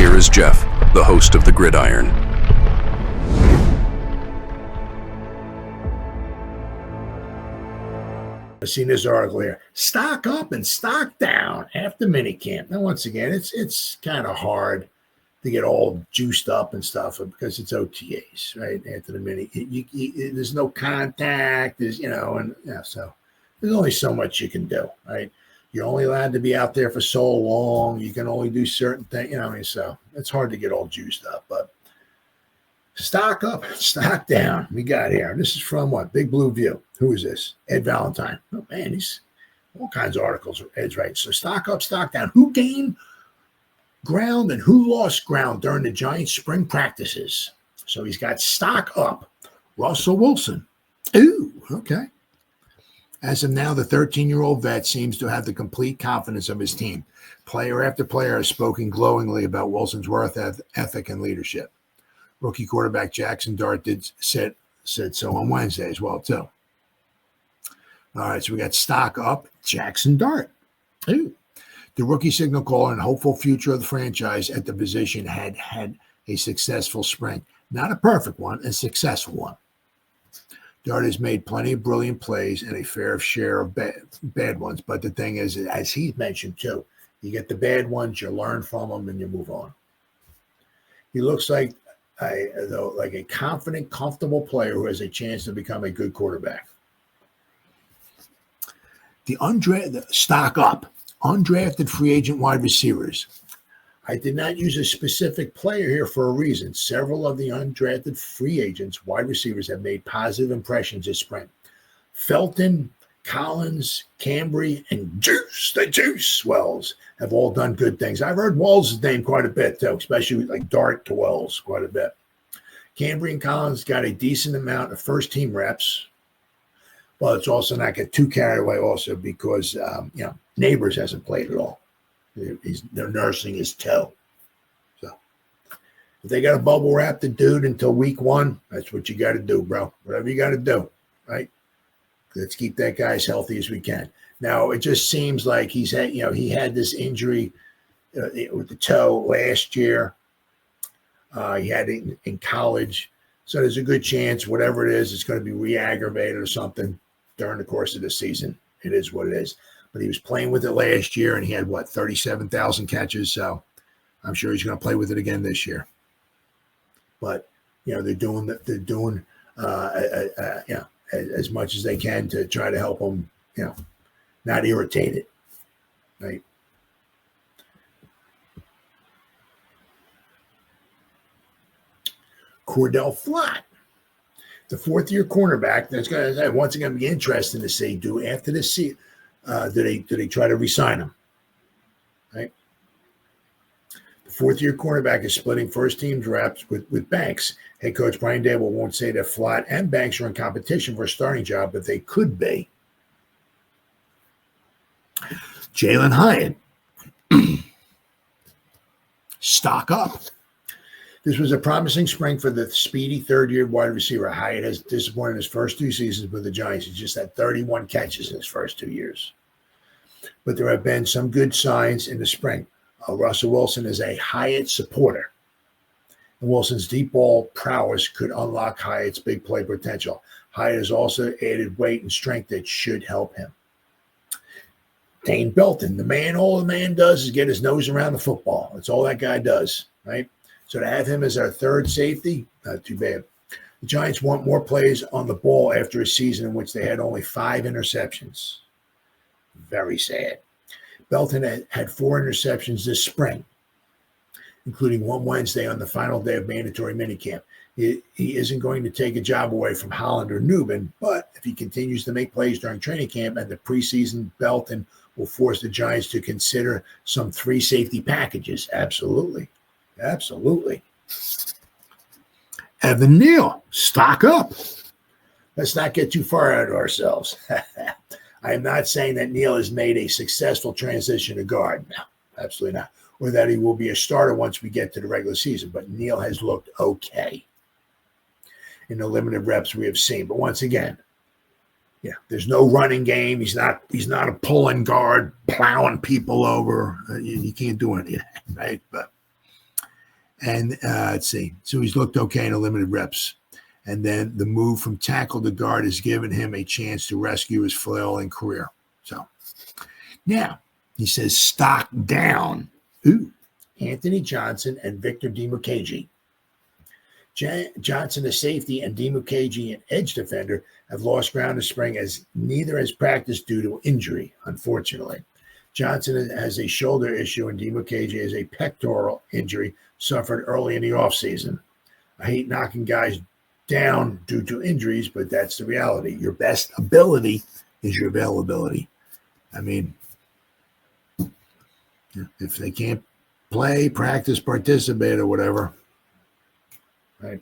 here is Jeff, the host of the Gridiron. I've seen this article here. Stock up and stock down after minicamp. Now, once again, it's kind of hard to get all juiced up and stuff because it's OTAs, right? After the mini, there's no contact, so there's only so much you can do, right? You're only allowed to be out there for so long. You can only do certain things, so it's hard to get all juiced up. But stock up, stock down. We got here. This is from what? Big Blue View. Who is this? Ed Valentine. Oh, man, he's all kinds of articles. Ed's right. So stock up, stock down. Who gained ground and who lost ground during the Giants' spring practices? So he's got stock up. Russell Wilson. Ooh, okay. As of now, the 13-year-old vet seems to have the complete confidence of his team. Player after player has spoken glowingly about Wilson's work ethic and leadership. Rookie quarterback Jaxson Dart said so on Wednesday as well, too. All right, so we got stock up, Jaxson Dart. Ooh. The rookie signal caller and hopeful future of the franchise at the position had a successful spring. Not a perfect one, a successful one. Dart has made plenty of brilliant plays and a fair share of bad ones. But the thing is, as he's mentioned too, you get the bad ones, you learn from them, and you move on. He looks like a confident, comfortable player who has a chance to become a good quarterback. The stock up. Undrafted free agent wide receivers. I did not use a specific player here for a reason. Several of the undrafted free agents, wide receivers, have made positive impressions this spring. Felton, Collins, Cambry, and the Juice Wells have all done good things. I've heard Wells' name quite a bit, too, especially like Dart to Wells quite a bit. Cambry and Collins got a decent amount of first-team reps. Well, it's also not get too carried away also because, Neighbors hasn't played at all. They're nursing his toe. So if they got to bubble wrap the dude until week 1, that's what you got to do, bro. Whatever you got to do, right? Let's keep that guy as healthy as we can. Now, it just seems like he had this injury with the toe last year. He had it in college. So there's a good chance, whatever it is, it's going to be re-aggravated or something during the course of the season. It is what it is. But he was playing with it last year, and he had, 37,000 catches. So I'm sure he's going to play with it again this year. But, they're doing as much as they can to try to help him, not irritate it, right? Cordell Flott, the fourth-year cornerback. That's going to once again be interesting to see. After this season, do they try to re-sign him? Right. The fourth-year cornerback is splitting first-team reps with Banks. Head coach Brian Dable won't say that Flott and Banks are in competition for a starting job, but they could be. Jalen Hyatt, stock up. This was a promising spring for the speedy third-year wide receiver. Hyatt has disappointed his first 2 seasons with the Giants. He just had 31 catches in his first 2 years. But there have been some good signs in the spring. Russell Wilson is a Hyatt supporter. And Wilson's deep ball prowess could unlock Hyatt's big play potential. Hyatt has also added weight and strength that should help him. Dane Belton, all the man does is get his nose around the football. That's all that guy does, right? So to have him as our third safety, not too bad. The Giants want more plays on the ball after a season in which they had only 5 interceptions. Very sad. Belton had 4 interceptions this spring, including one Wednesday on the final day of mandatory minicamp. He isn't going to take a job away from Holland or Newman, but if he continues to make plays during training camp and the preseason, Belton will force the Giants to consider some 3 safety packages. Absolutely. Evan Neal, stock up. Let's not get too far out of ourselves. I am not saying that Neal has made a successful transition to guard. No, absolutely not. Or that he will be a starter once we get to the regular season. But Neal has looked okay in the limited reps we have seen. But once again, there's no running game. He's not a pulling guard, plowing people over. You can't do anything, right? But And let's see. So he's looked okay in a limited reps. And then the move from tackle to guard has given him a chance to rescue his flailing career. So now he says stock down. Ooh, Anthony Johnson and Victor Dimukeji. Johnson, a safety, and Dimukeji, an edge defender, have lost ground this spring as neither has practiced due to injury, unfortunately. Johnson has a shoulder issue and Dimukeji has a pectoral injury suffered early in the offseason. I hate knocking guys down due to injuries, but that's the reality. Your best ability is your availability. I mean, if they can't play, practice, participate, or whatever, right?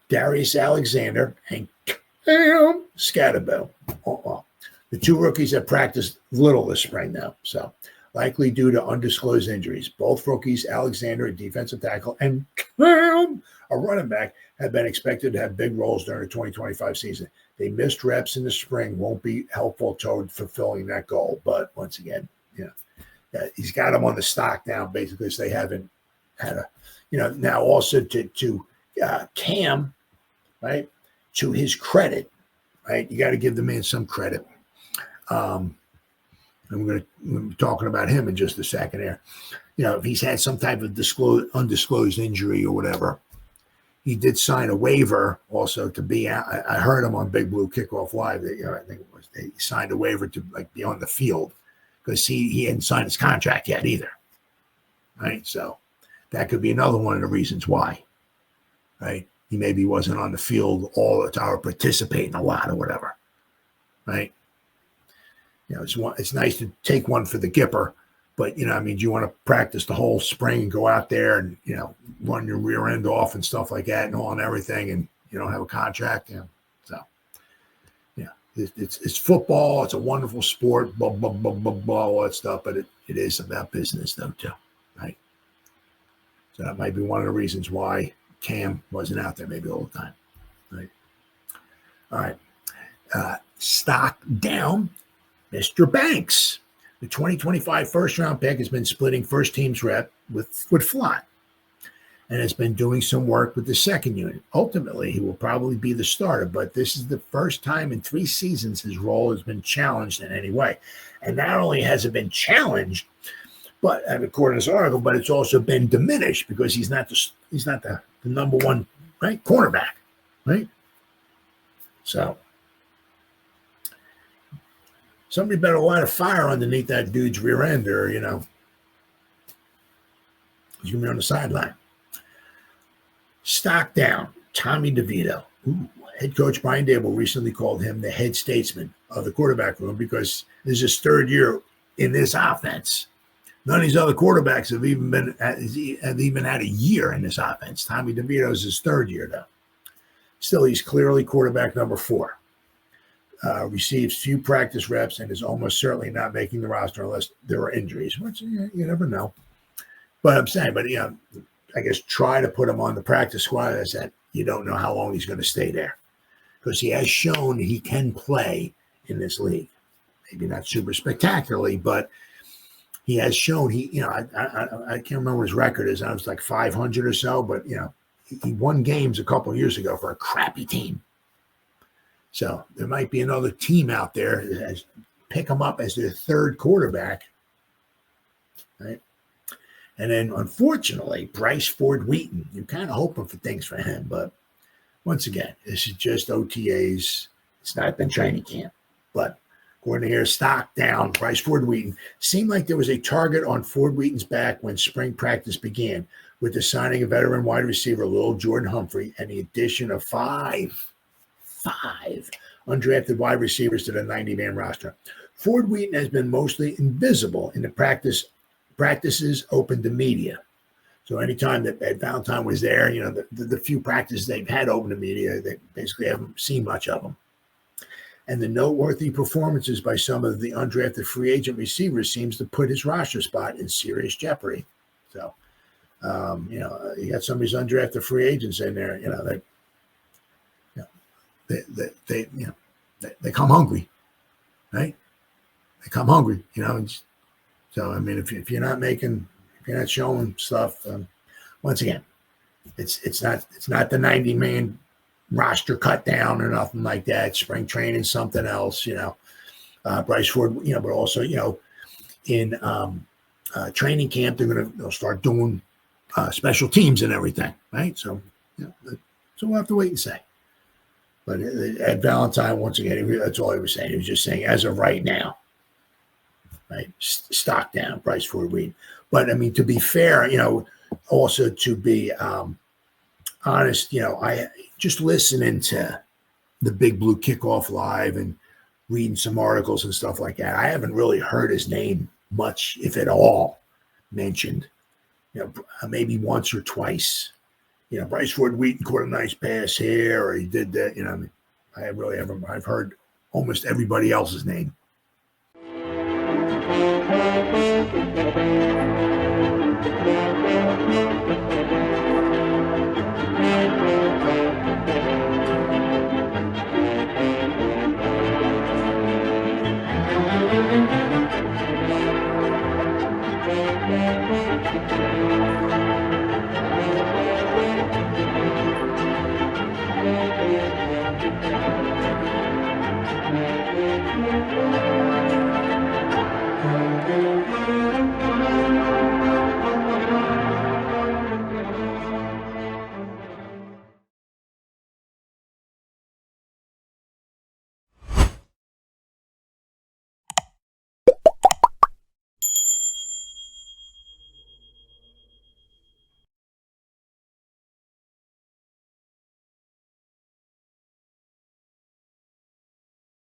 Darius Alexander and Cam Scatterbill. The two rookies have practiced little this spring now, so likely due to undisclosed injuries. Both rookies, Alexander, a defensive tackle, and Cam, a running back, have been expected to have big roles during the 2025 season. They missed reps in the spring won't be helpful toward fulfilling that goal. But once again, he's got them on the stock now, basically, because they haven't had a, now also to Cam, right, to his credit, right, you got to give the man some credit. And we're going to be talking about him in just a second here. If he's had some type of undisclosed injury or whatever, he did sign a waiver also to be out. I heard him on Big Blue Kickoff Live. I think it was he signed a waiver to be on the field because he hadn't signed his contract yet either. Right, so that could be another one of the reasons why. Right, he maybe wasn't on the field all the time or participating a lot or whatever. Right. It's nice to take one for the Gipper, but do you want to practice the whole spring and go out there and run your rear end off and stuff like that and everything, and you don't have a contract, So it's football. It's a wonderful sport, blah blah blah blah blah, all that stuff, but it is about business though too, right? So that might be one of the reasons why Cam wasn't out there maybe all the time, right? All right, stock down. Mr. Banks, the 2025 first-round pick, has been splitting first team's rep with Flott and has been doing some work with the second unit. Ultimately, he will probably be the starter, but this is the first time in 3 seasons his role has been challenged in any way. And not only has it been challenged, but according to this article, but it's also been diminished because he's not the number one, right, cornerback, right? So somebody better light a fire underneath that dude's rear end, or he's gonna be on the sideline. Stock down, Tommy DeVito. Head coach Brian Dable recently called him the head statesman of the quarterback room because this is his 3rd year in this offense. None of these other quarterbacks have even had a year in this offense. Tommy DeVito is his 3rd year though. Still, he's clearly quarterback number 4. Receives few practice reps and is almost certainly not making the roster unless there are injuries, which you never know. But I'm saying, I guess try to put him on the practice squad. As that you don't know how long he's going to stay there because he has shown he can play in this league. Maybe not super spectacularly, but he has shown I can't remember what his record is. I was like 500 or so, but he won games a couple of years ago for a crappy team. So there might be another team out there that has pick him up as their 3rd quarterback, right? And then, unfortunately, Bryce Ford Wheaton. You're kind of hoping for things for him, but once again, this is just OTAs. It's not been training camp. But according to here, stock down. Bryce Ford Wheaton. Seemed like there was a target on Ford Wheaton's back when spring practice began, with the signing of veteran wide receiver Lil Jordan Humphrey and the addition of five undrafted wide receivers to the 90-man roster. Ford Wheaton has been mostly invisible in the practices open to media. So anytime that Ed Valentine was there, the few practices they've had open to media, they basically haven't seen much of them. And the noteworthy performances by some of the undrafted free agent receivers seems to put his roster spot in serious jeopardy. So, you got some of these undrafted free agents in there, they come hungry, right? They come hungry, So, if you're not showing stuff, once again, it's not the 90-man roster cut down or nothing like that. Spring training, something else, Bryce Ford, but also, in training camp, they'll start doing special teams and everything, right? So, so we'll have to wait and see. But Ed Valentine, once again, that's all he was saying. He was just saying, as of right now, right, stock down, Bryce Ford Wheaton. But I mean, to be fair, also to be honest, I just listening to the Big Blue Kickoff Live and reading some articles and stuff like that, I haven't really heard his name much, if at all, mentioned. Maybe once or twice. Bryce Ford Wheaton caught a nice pass here, or he did that. I really haven't. I've heard almost everybody else's name.